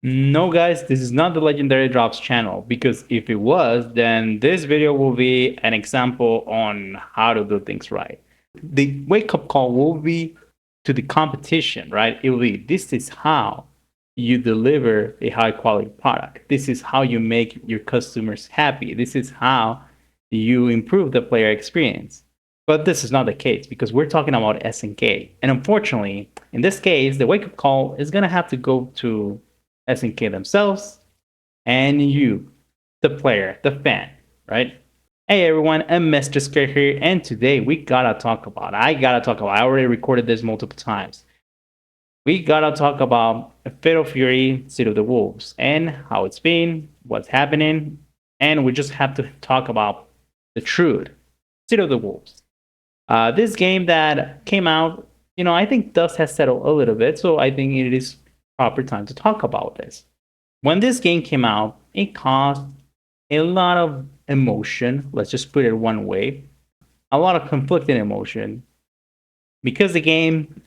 No, guys, this is not the Legendary Drops channel because if it was, then this video will be an example on how to do things right. The wake up call will be to the competition, right? It will be this is how you deliver a high quality product. This is how you make your customers happy. This is how you improve the player experience. But this is not the case because we're talking about SNK. And unfortunately, in this case, the wake up call is going to have to go to SNK themselves and you, the player, the fan, right? Hey everyone, I'm Mr. Scare here, and today I already recorded this multiple times. We gotta talk about Fatal Fury, City of the Wolves, and how it's been, what's happening, and we just have to talk about the truth. City of the Wolves. This game that came out, I think dust has settled a little bit, so I think it is proper time to talk about this. When this game came out, it caused a lot of emotion. Let's just put it one way, a lot of conflicting emotion because the game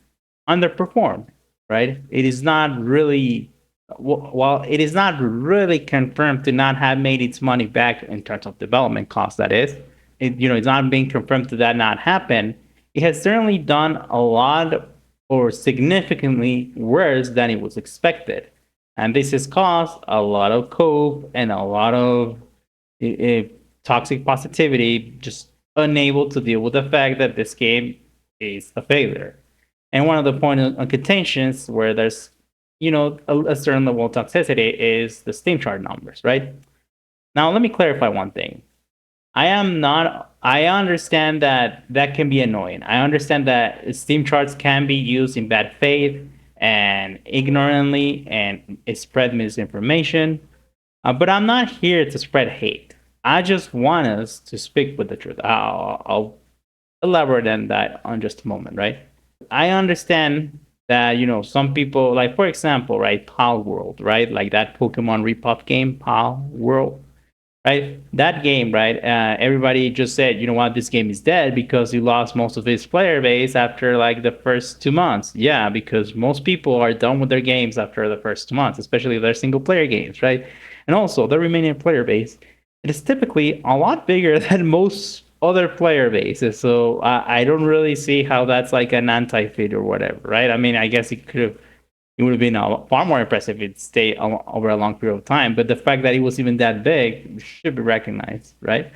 underperformed. Right? It is not really while it is not really confirmed to not have made its money back in terms of development costs. That is, it's not being confirmed to that not happen. It has certainly done a lot or significantly worse than it was expected. And this has caused a lot of cope and a lot of uh, toxic positivity, just unable to deal with the fact that this game is a failure. And one of the point of contentions where there's, a certain level of toxicity is the Steam chart numbers, right? Now, let me clarify one thing. I understand that that can be annoying. I understand that Steam charts can be used in bad faith and ignorantly and it spread misinformation. But I'm not here to spread hate. I just want us to speak with the truth. I'll elaborate on that on just a moment, right? I understand that some people, like for example, right, Pal World, right, like that Pokemon Repop game, Pal World, right? That game, right? Everybody just said, you know what, this game is dead because he lost most of his player base after like the first 2 months. Yeah, because most people are done with their games after the first 2 months, especially their single player games, right? And also, the remaining player base, it is typically a lot bigger than most other player bases. So I don't really see how that's like an anti-fit or whatever, right? I mean, I guess it would have been far more impressive if it stayed over a long period of time. But the fact that it was even that big should be recognized, right?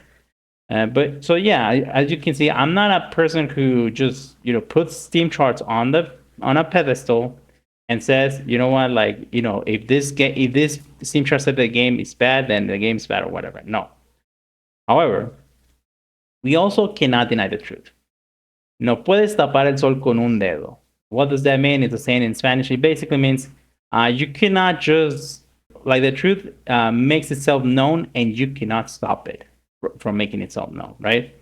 But so yeah, as you can see, I'm not a person who just puts Steam charts on a pedestal and says, you know what, like if this Steam chart said the game is bad, then the game's bad or whatever. No. However, we also cannot deny the truth. No puedes tapar el sol con un dedo. What does that mean? It's a saying in Spanish. It basically means you cannot just, like, the truth makes itself known and you cannot stop it from making itself known, right?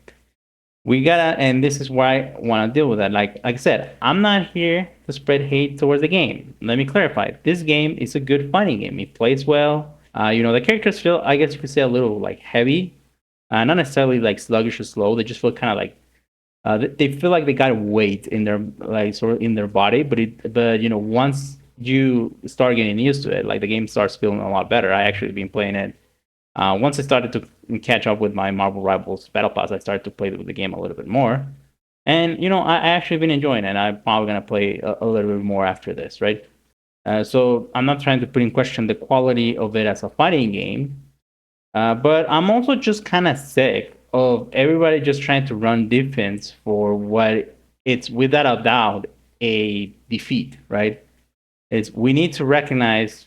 We gotta, and this is why I want to deal with that. Like I said, I'm not here to spread hate towards the game. Let me clarify. This game is a good fighting game. It plays well. The characters feel, I guess you could say, a little like heavy, not necessarily like sluggish or slow. They just feel kind of like they feel like they got weight in their like sort of in their body, but once you start getting used to it, like the game starts feeling a lot better. I actually been playing it. Once I started to catch up with my Marvel Rivals Battle Pass, I started to play the game a little bit more, and I actually been enjoying it. I'm probably gonna play a little bit more after this, right? So I'm not trying to put in question the quality of it as a fighting game, but I'm also just kind of sick of everybody just trying to run defense for what it's without a doubt a defeat, right? It's we need to recognize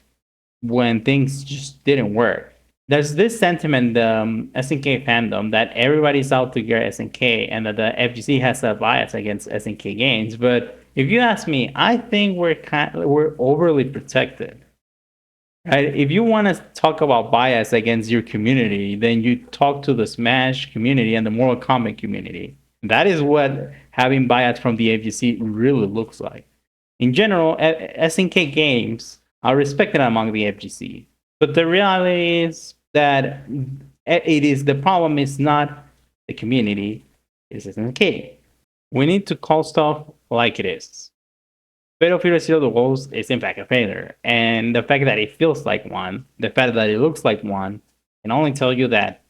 when things just didn't work. There's this sentiment, the SNK fandom, that everybody's out to get SNK and that the FGC has a bias against SNK games. But if you ask me, I think we're overly protected. Right? If you want to talk about bias against your community, then you talk to the Smash community and the Mortal Kombat community. That is what having bias from the FGC really looks like. In general, SNK games are respected among the FGC, but the reality is that it is the problem is not the community, it's SNK. We need to call stuff like it is. Fatal Fury Zero the Wolves is in fact a failure. And the fact that it feels like one, the fact that it looks like one, can only tell you that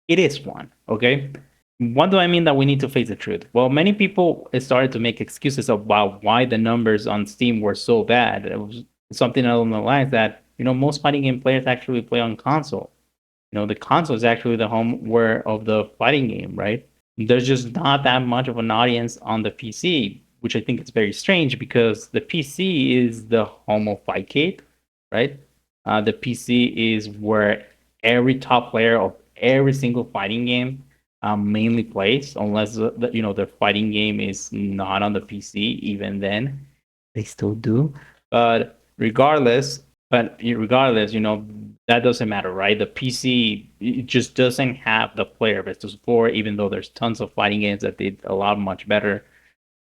it is one. Okay? What do I mean that we need to face the truth? Well, many people started to make excuses about why the numbers on Steam were so bad. It was something along the lines that, most fighting game players actually play on console. The console is actually the home where of the fighting game, right? There's just not that much of an audience on the PC, which I think is very strange because the PC is the home of Fightcade, right? The PC is where every top player of every single fighting game mainly plays, unless their fighting game is not on the PC. Even then, they still do. But regardless, that doesn't matter, right? The PC it just doesn't have the player base to support, even though there's tons of fighting games that did a lot much better,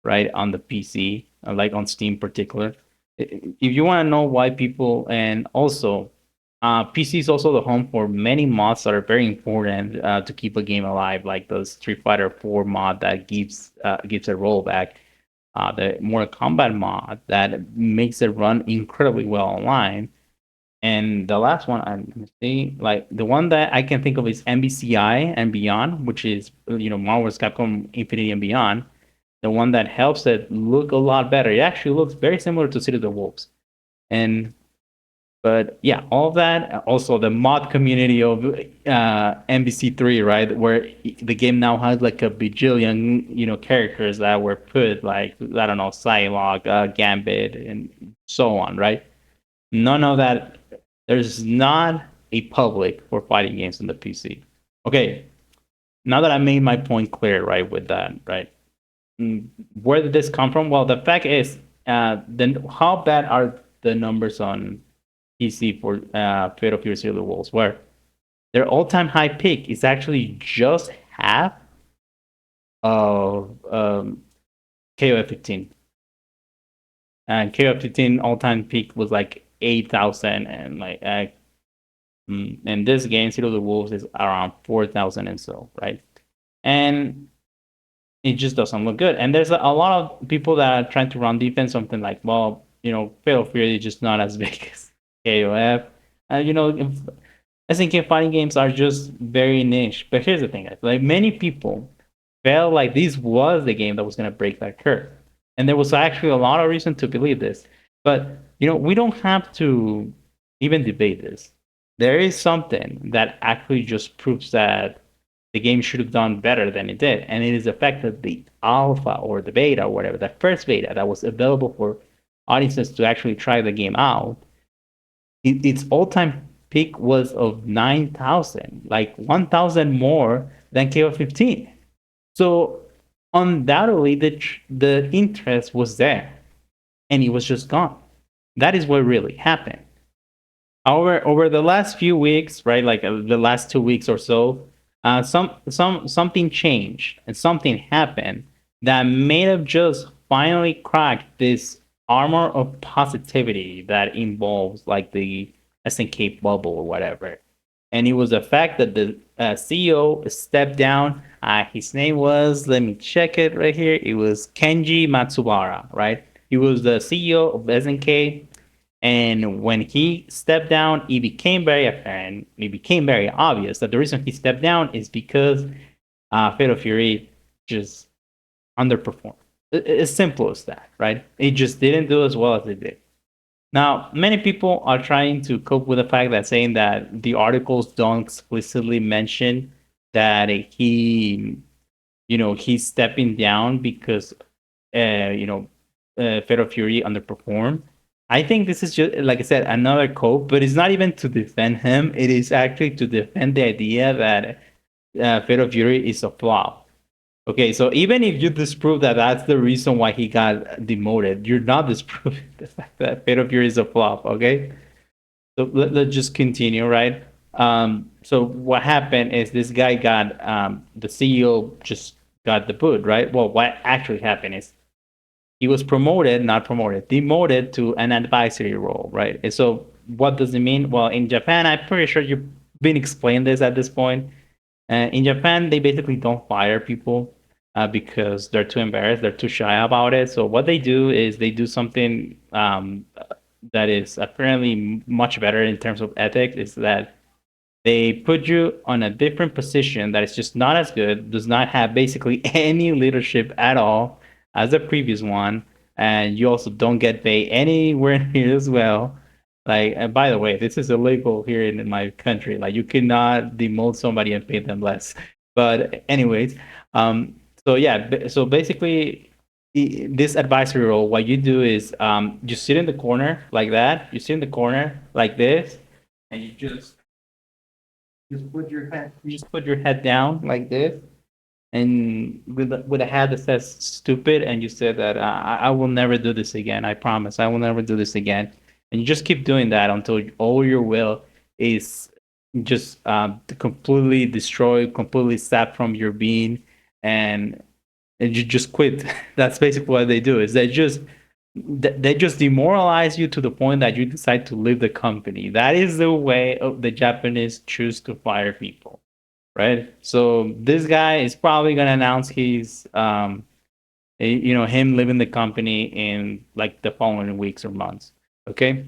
right, on the PC, like on Steam, particular. If you want to know why people, and also, PC is also the home for many mods that are very important to keep a game alive, like the Street Fighter 4 mod that gives a rollback, the Mortal Kombat mod that makes it run incredibly well online. And the last one, I'm see, like the one that I can think of is MBCI and Beyond, which is Marvel's Capcom Infinity and Beyond, the one that helps it look a lot better. It actually looks very similar to City of the Wolves. And but yeah, all of that. Also, the mod community of MBC3, right, where the game now has like a bajillion, characters that were put, like I don't know, Psylocke, Gambit, and so on, right? None of that. There's not a public for fighting games on the PC. Okay, now that I made my point clear, right, with that, right? Where did this come from? Well, the fact is, then how bad are the numbers on PC for Fatal Fury Zero the Wolves, where their all-time high peak is actually just half of KOF 15. And KOF 15 all-time peak was like 8,000, and like in this game, Zero the Wolves is around 4,000 and so, right? And it just doesn't look good. And there's a lot of people that are trying to run defense, something like, well, Fatal Fury is just not as big as KOF. And SNK fighting games are just very niche. But here's the thing, guys. Like many people felt like this was the game that was going to break that curve. And there was actually a lot of reason to believe this. But, we don't have to even debate this. There is something that actually just proves that the game should have done better than it did. And it is the fact that the alpha or the beta or whatever, the first beta that was available for audiences to actually try the game out, its all-time peak was of 9,000, like 1,000 more than KO 15. So undoubtedly, the interest was there, and it was just gone. That is what really happened. However, over the last few weeks, right, like the last 2 weeks or so, something changed and something happened that may have just finally cracked this armor of positivity that involves like the SNK bubble or whatever. And it was the fact that the CEO stepped down. His name was, let me check it right here. It was Kenji Matsubara, right? He was the CEO of SNK. And when he stepped down, it became very apparent, it became very obvious that the reason he stepped down is because Fatal Fury just underperformed. As simple as that, right? It just didn't do as well as it did. Now, many people are trying to cope with the fact that saying that the articles don't explicitly mention that he's stepping down because, Fatal Fury underperformed. I think this is just, like I said, another cope, but it's not even to defend him. It is actually to defend the idea that Fatal Fury is a flop. Okay, so even if you disprove that that's the reason why he got demoted, you're not disproving the fact that Fatal Fury is a flop. Okay, so let's just continue, right? So what happened is this guy got the CEO just got the boot, right? Well, what actually happened is he was promoted, not promoted, demoted to an advisory role, right? And so what does it mean? Well, in Japan, I'm pretty sure you've been explained this at this point. In Japan, they basically don't fire people. because they're too embarrassed, they're too shy about it. So what they do is they do something that is apparently much better in terms of ethics. Is that they put you on a different position that is just not as good, does not have basically any leadership at all as the previous one, and you also don't get paid anywhere near as well. Like, and by the way, this is illegal here in my country. Like, you cannot demote somebody and pay them less. But anyways, um, so yeah, so basically, this advisory role, what you do is you sit in the corner like that. You sit in the corner like this, and you you just put your head down like this, and with a head that says "stupid," and you say that I will never do this again. I promise, I will never do this again. And you just keep doing that until all your will is just completely destroyed, completely sapped from your being, and and you just quit. That's basically what they do. Is they just demoralize you to the point that you decide to leave the company. That is the way of the Japanese choose to fire people, right? So this guy is probably gonna announce him leaving the company in like the following weeks or months. Okay,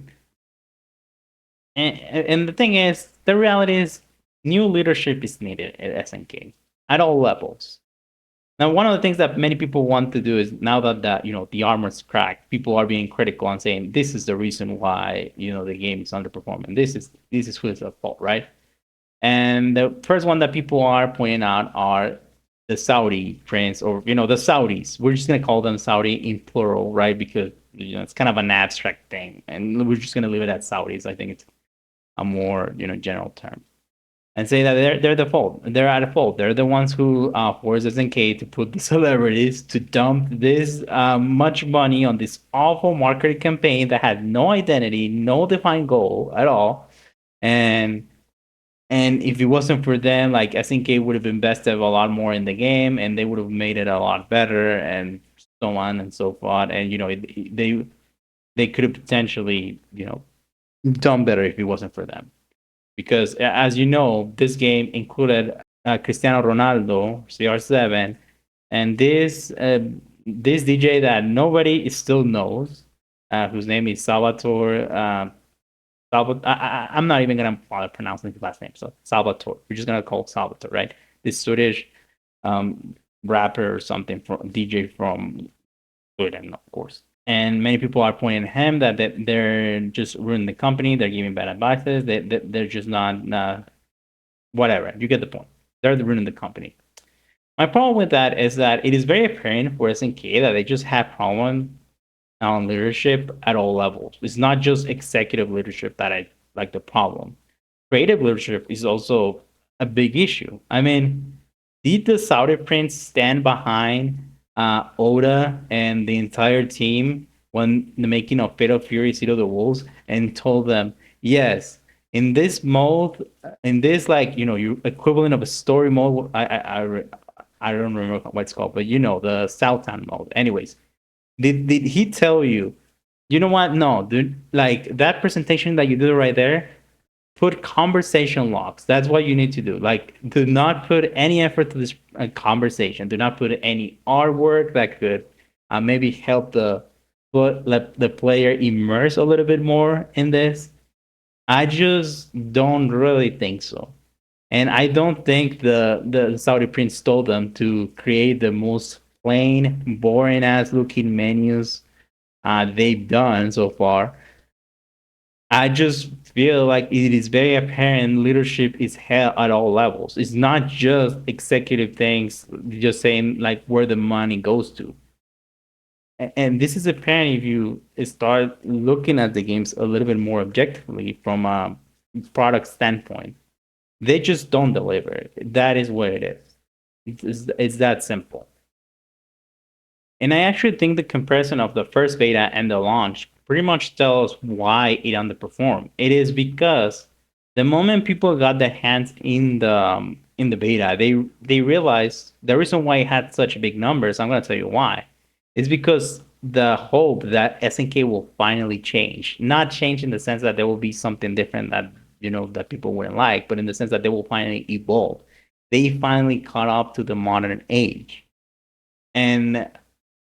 and the thing is, the reality is, new leadership is needed at SNK at all levels. Now, one of the things that many people want to do is now that the armor's cracked, people are being critical and saying this is the reason why the game is underperforming. This is who's at fault, right? And the first one that people are pointing out are the Saudi prince, or the Saudis. We're just gonna call them Saudi in plural, right? Because it's kind of an abstract thing, and we're just gonna leave it at Saudis. I think it's a more general term, and say that they're the fault. They're at a fault. They're the ones who forced SNK to put the celebrities to dump this much money on this awful marketing campaign that had no identity, no defined goal at all, and if it wasn't for them, like SNK would have invested a lot more in the game, and they would have made it a lot better, and so on and so forth. And they could have potentially done better if it wasn't for them, because as you know, this game included Cristiano Ronaldo, CR7, and this DJ that nobody still knows, whose name is Salvatore. I'm not even gonna bother pronouncing his last name. So Salvatore. We're just gonna call Salvatore, right? This Swedish um, rapper or something from DJ from Sweden, of course. And many people are pointing at him that they're just ruining the company. They're giving bad advices. They're just not whatever. You get the point. They're ruining the company. My problem with that is that it is very apparent for SNK that they just have problems on leadership at all levels. It's not just executive leadership that I like the problem. Creative leadership is also a big issue. I mean, did the Saudi prince stand behind Oda and the entire team when the making of Fatal Fury Seed of the Wolves and told them, yes, in this mode, in this your equivalent of a story mode, I don't remember what it's called, but the Southtown mode. Anyways, did he tell you, you know what? No, dude, like that presentation that you did right there, put conversation logs. That's what you need to do. Like, do not put any effort to this conversation. Do not put any artwork that could maybe help let the player immerse a little bit more in this. I just don't really think so. And I don't think the Saudi prince told them to create the most plain, boring ass looking menus they've done so far. I just feel like it is very apparent leadership is held at all levels. It's not just executive things, just saying like where the money goes to. And this is apparent if you start looking at the games a little bit more objectively from a product standpoint. They just don't deliver. That is what it is. It's that simple. And I actually think the comparison of the first beta and the launch pretty much tells why it underperformed. It is because the moment people got their hands in the beta, they realized the reason why it had such big numbers. I'm going to tell you why. It's because the hope that SNK will finally change, not change in the sense that there will be something different that that people wouldn't like, but in the sense that they will finally evolve. They finally caught up to the modern age. And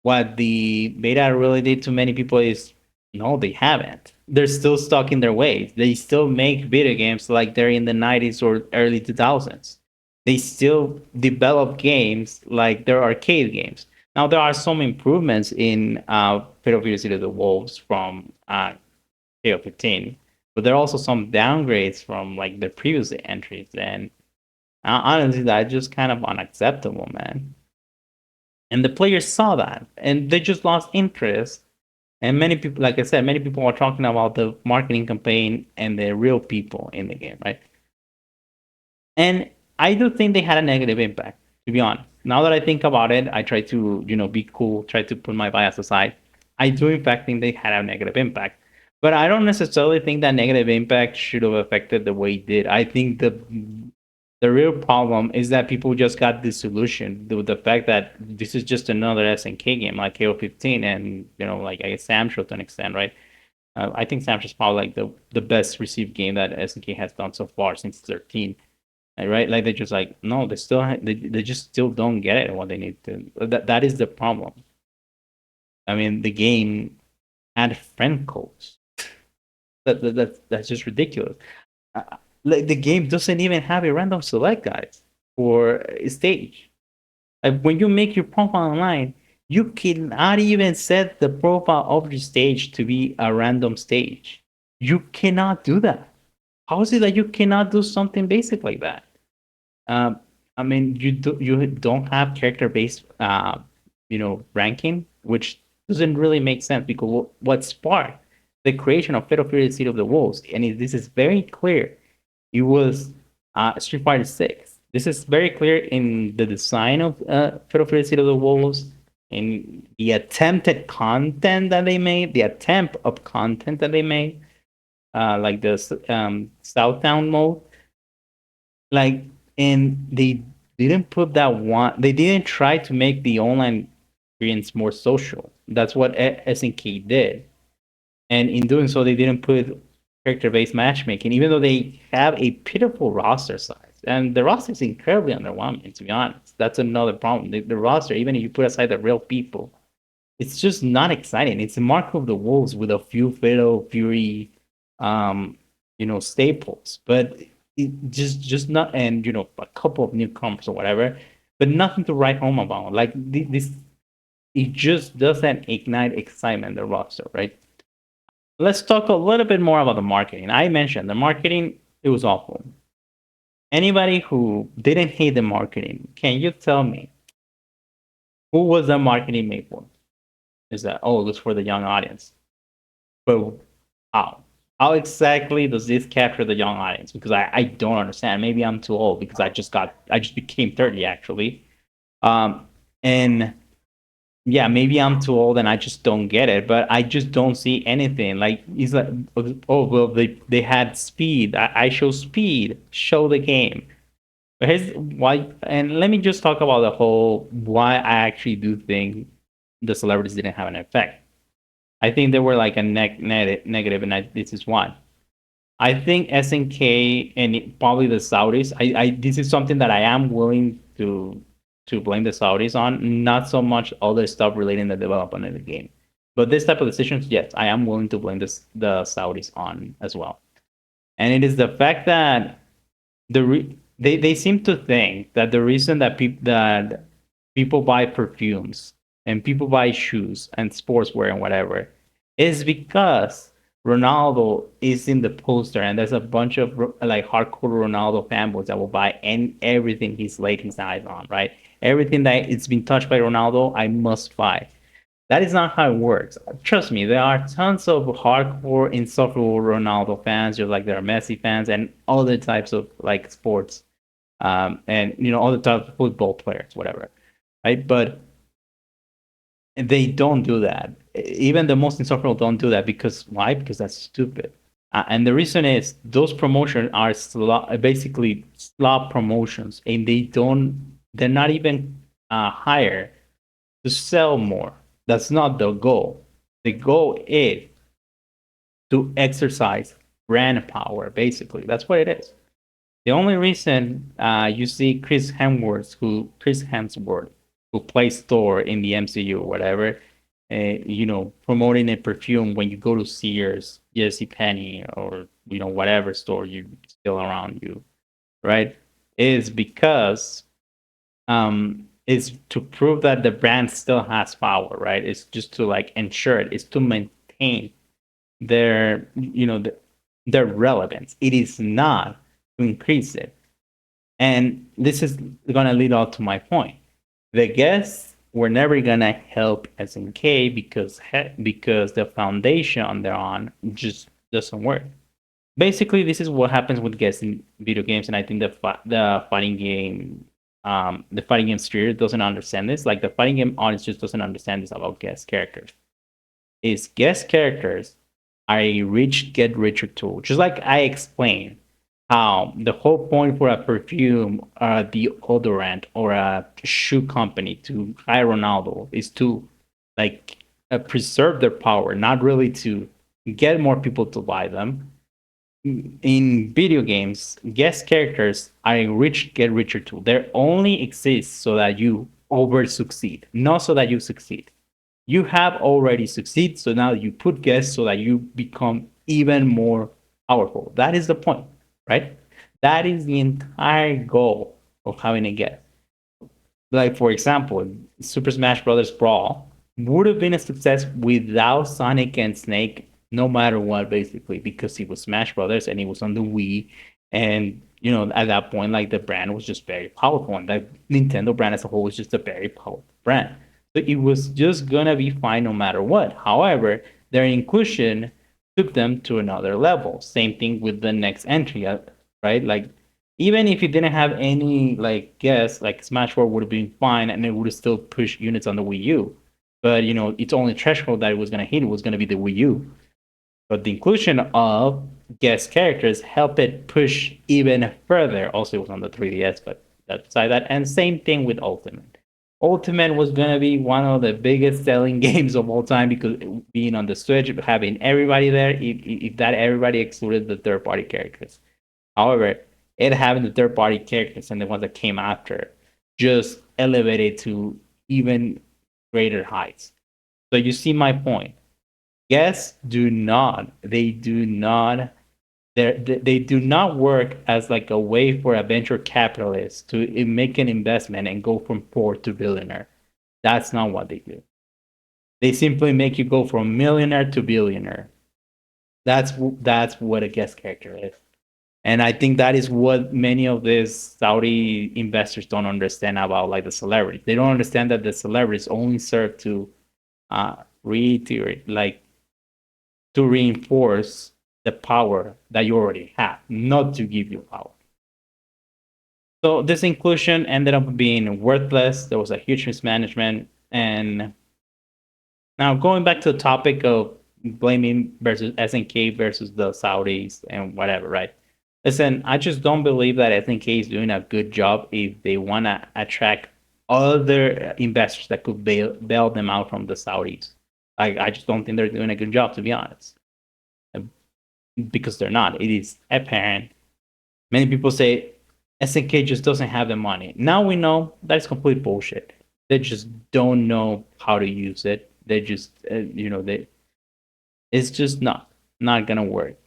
what the beta really did to many people is no, they haven't. They're still stuck in their ways. They still make video games like they're in the 90s or early 2000s. They still develop games like they're arcade games. Now, there are some improvements in Fatal Fury City of the Wolves from KO 15, but there are also some downgrades from like the previous entries. And honestly, that's just kind of unacceptable, man. And the players saw that and they just lost interest. And many people, like I said, many people are talking about the marketing campaign and the real people in the game, right? And I do think they had a negative impact, to be honest. Now that I think about it, I try to, be cool, try to put my bias aside. I do, in fact, think they had a negative impact. But I don't necessarily think that negative impact should have affected the way it did. I think the real problem is that people just got disillusioned with the fact that this is just another SNK game like KO15 and, like I guess Samsho to an extent, right? I think Samsho is probably like the best received game that SNK has done so far since 13. Right? Like they just like no, they just still don't get it what they need to. That is the problem. I mean, the game had friend codes. That's just ridiculous. Like the game doesn't even have a random select guide for a stage. Like when you make your profile online, you cannot even set the profile of your stage to be a random stage. You cannot do that. How is it that you cannot do something basic like that? Um, I mean, you don't have character based ranking, which doesn't really make sense because what sparked the creation of Fatal Fury City of the Wolves, and this is very clear. It was Street Fighter 6. This is very clear in the design of Fatal Fury City of the Wolves, in the attempted content that they made, the attempt of content that they made, like the Southtown mode, like, and they didn't put that one. They didn't try to make the online experience more social. That's what SNK did, and in doing so, they didn't put character-based matchmaking, even though they have a pitiful roster size. And the roster is incredibly underwhelming, to be honest. That's another problem. The roster, even if you put aside the real people, it's just not exciting. It's a mark of the wolves with a few Fatal Fury, staples, but it just not, and a couple of newcomers or whatever, but nothing to write home about. Like this, it just doesn't ignite excitement in the roster, right? Let's talk a little bit more about the marketing. I mentioned the marketing; it was awful. Anybody who didn't hate the marketing, can you tell me who was the marketing made for? Is that it was for the young audience? But how? How exactly does this capture the young audience? Because I don't understand. Maybe I'm too old because I just became 30 actually. And yeah, maybe I'm too old and I just don't get it, but I just don't see anything. Like it's like, oh well, they had speed. I show speed, show the game. But here's why, and let me just talk about the whole why I actually do think the celebrities didn't have an effect. I think they were like a negative, and this is why. I think SNK and probably the Saudis. This is something that I am willing to blame the Saudis on, not so much all the stuff relating to the development of the game, but this type of decisions. Yes, I am willing to blame the Saudis on as well, and it is the fact that they seem to think that the reason that people buy perfumes and people buy shoes and sportswear and whatever is because Ronaldo is in the poster and there's a bunch of like hardcore Ronaldo fanboys that will buy everything he's laid his eyes on, right? Everything that it's been touched by Ronaldo, I must buy. That is not how it works. Trust me, there are tons of hardcore, insufferable Ronaldo fans, just like there are Messi fans and other types of like sports, and other types of football players, whatever, right? But they don't do that. Even the most insufferable don't do that because why? Because that's stupid. And the reason is those promotions are basically slop promotions, and they're not even hired to sell more. That's not the goal. The goal is to exercise brand power, basically. That's what it is. The only reason you see Chris Hemsworth, Play Store in the MCU or whatever, promoting a perfume when you go to Sears, JC Penney, or whatever store you still around you, right? Is because is to prove that the brand still has power, right? It's just to like ensure it. It's to maintain their their relevance. It is not to increase it. And this is going to lead on to my point. The guests were never going to help SNK because the foundation they're on just doesn't work. Basically, this is what happens with guests in video games, and I think the fighting game sphere doesn't understand this. Like the fighting game audience just doesn't understand this about guest characters. Is guest characters are a rich get richer tool. Just like I explained how the whole point for a perfume, deodorant, or a shoe company to hire Ronaldo is to like preserve their power, not really to get more people to buy them. In video games, guest characters are a rich get richer tool. They only exist so that you over succeed, not so that you succeed. You have already succeed, so now you put guests so that you become even more powerful. That is the point, right? That is the entire goal of having a guest. Like for example, Super Smash Brothers Brawl would have been a success without Sonic and Snake, no matter what, basically, because it was Smash Brothers and it was on the Wii, and at that point, like the brand was just very powerful, and that Nintendo brand as a whole was just a very powerful brand. So it was just gonna be fine no matter what. However, their inclusion took them to another level. Same thing with the next entry, right? Like even if it didn't have any like guess, like Smash 4 would have been fine and it would have still pushed units on the Wii U. But its only threshold that it was gonna hit was gonna be the Wii U. But the inclusion of guest characters helped it push even further. Also, it was on the 3DS, but that's beside that. And same thing with Ultimate. Ultimate was gonna be one of the biggest selling games of all time because being on the Switch, having everybody there, if that everybody excluded the third party characters. However, it having the third party characters and the ones that came after just elevated to even greater heights. So you see my point. Guests do not, they do not, they do not work as like a way for a venture capitalist to make an investment and go from poor to billionaire. That's not what they do. They simply make you go from millionaire to billionaire. That's what a guest character is. And I think that is what many of these Saudi investors don't understand about like the celebrities. They don't understand that the celebrities only serve to reiterate, like to reinforce the power that you already have, not to give you power. So this inclusion ended up being worthless. There was a huge mismanagement. And now going back to the topic of blaming versus SNK versus the Saudis and whatever, right? Listen, I just don't believe that SNK is doing a good job if they want to attract other investors that could bail them out from the Saudis. I just don't think they're doing a good job, to be honest, because they're not. It is apparent. Many people say SNK just doesn't have the money. Now we know that's complete bullshit. They just don't know how to use it. They just, it's just not gonna work.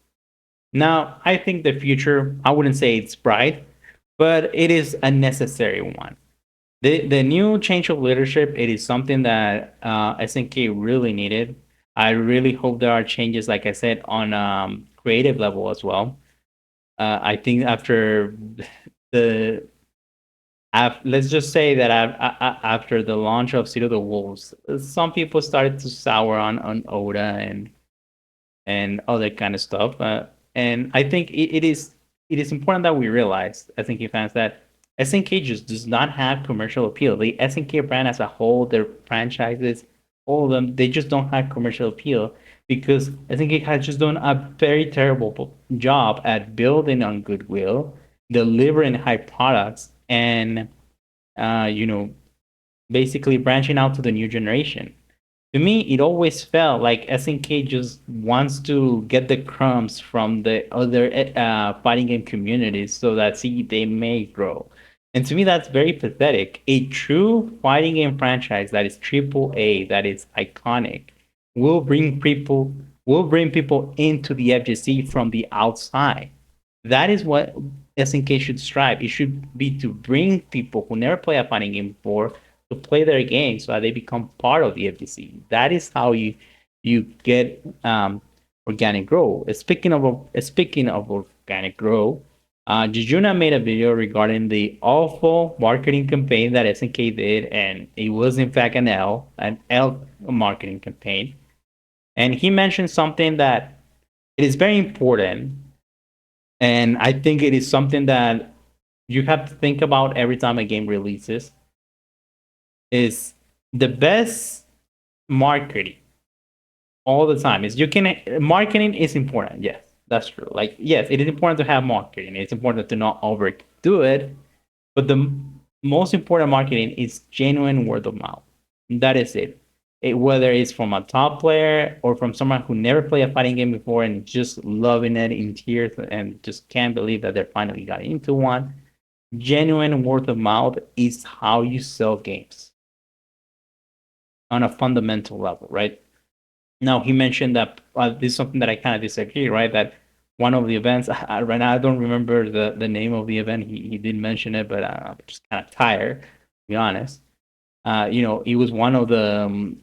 Now, I think the future, I wouldn't say it's bright, but it is a necessary one. The new change of leadership, it is something that SNK really needed. I really hope there are changes, like I said, on creative level as well. I think after the let's just say that after the launch of City of the Wolves, some people started to sour on Oda and other kind of stuff. And I think it is important that we realize, SNK fans, that SNK just does not have commercial appeal. The SNK brand as a whole, their franchises, all of them, they just don't have commercial appeal because SNK has just done a very terrible job at building on goodwill, delivering high products, and basically branching out to the new generation. To me, it always felt like SNK just wants to get the crumbs from the other fighting game communities so that they may grow. And to me, that's very pathetic. A true fighting game franchise that is triple A, that is iconic, will bring people into the FGC from the outside. That is what SNK should strive. It should be to bring people who never play a fighting game before to play their game so that they become part of the FGC. That is how you get organic growth. Speaking of organic growth, Jujuna made a video regarding the awful marketing campaign that SNK did, and it was in fact an L marketing campaign. And he mentioned something that it is very important, and I think it is something that you have to think about every time a game releases. Is the best marketing all the time is you can marketing is important. Yes, that's true. Like yes, it is important to have marketing. It's important to not overdo it, but the most important marketing is genuine word of mouth. That is it. Whether it's from a top player or from someone who never played a fighting game before and just loving it in tears and just can't believe that they finally got into one. Genuine word of mouth is how you sell games on a fundamental level, right? Now he mentioned that this is something that I kind of disagree, right? That one of the events right now I don't remember the name of the event. He did mention it, but I'm just kind of tired, to be honest. It was one of the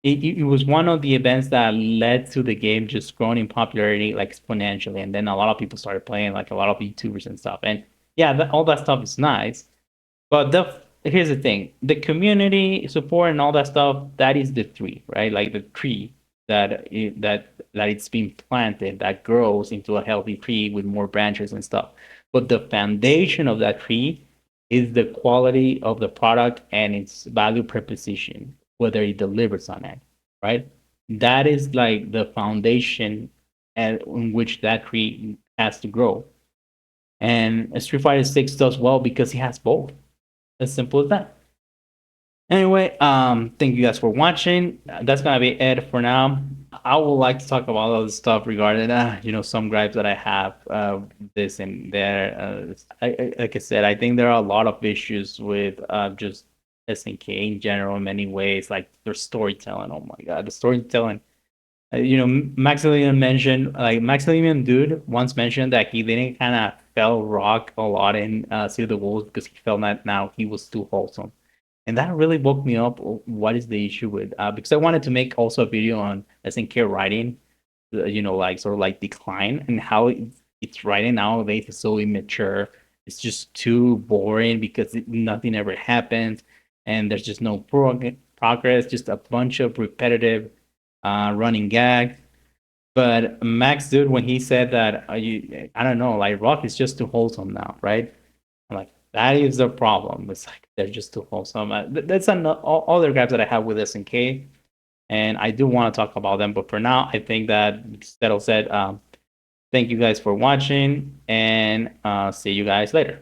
it was one of the events that led to the game just growing in popularity like exponentially, and then a lot of people started playing, like a lot of YouTubers and stuff. And yeah, all that stuff is nice, but here's the thing: the community support and all that stuff, that is the tree, right? Like the tree that it's being planted that grows into a healthy tree with more branches and stuff. But the foundation of that tree is the quality of the product and its value proposition, whether it delivers on it, right? That is like the foundation and in which that tree has to grow. And Street Fighter 6 does well because it has both. As simple as that. Anyway, thank you guys for watching. That's gonna be it for now. I would like to talk about other stuff regarding, some gripes that I have, this and there. Like I said, I think there are a lot of issues with just SNK in general in many ways, like their storytelling. Oh my god, the storytelling. Maximilian Dude once mentioned that he didn't kind of fell rock a lot in See the Wolves because he felt that now he was too wholesome. And that really woke me up. What is the issue with? Because I wanted to make also a video on SNK writing, like sort of like decline and how it's writing nowadays is so immature. It's just too boring because nothing ever happens, and there's just no progress. Just a bunch of repetitive running gags. But Max, dude, when he said that, I don't know, like Rock is just too wholesome now, right? I'm like, that is the problem. It's like they're just too wholesome. That's all other grabs that I have with SNK, and I do want to talk about them. But for now, I think that settle said. Thank you guys for watching, and see you guys later.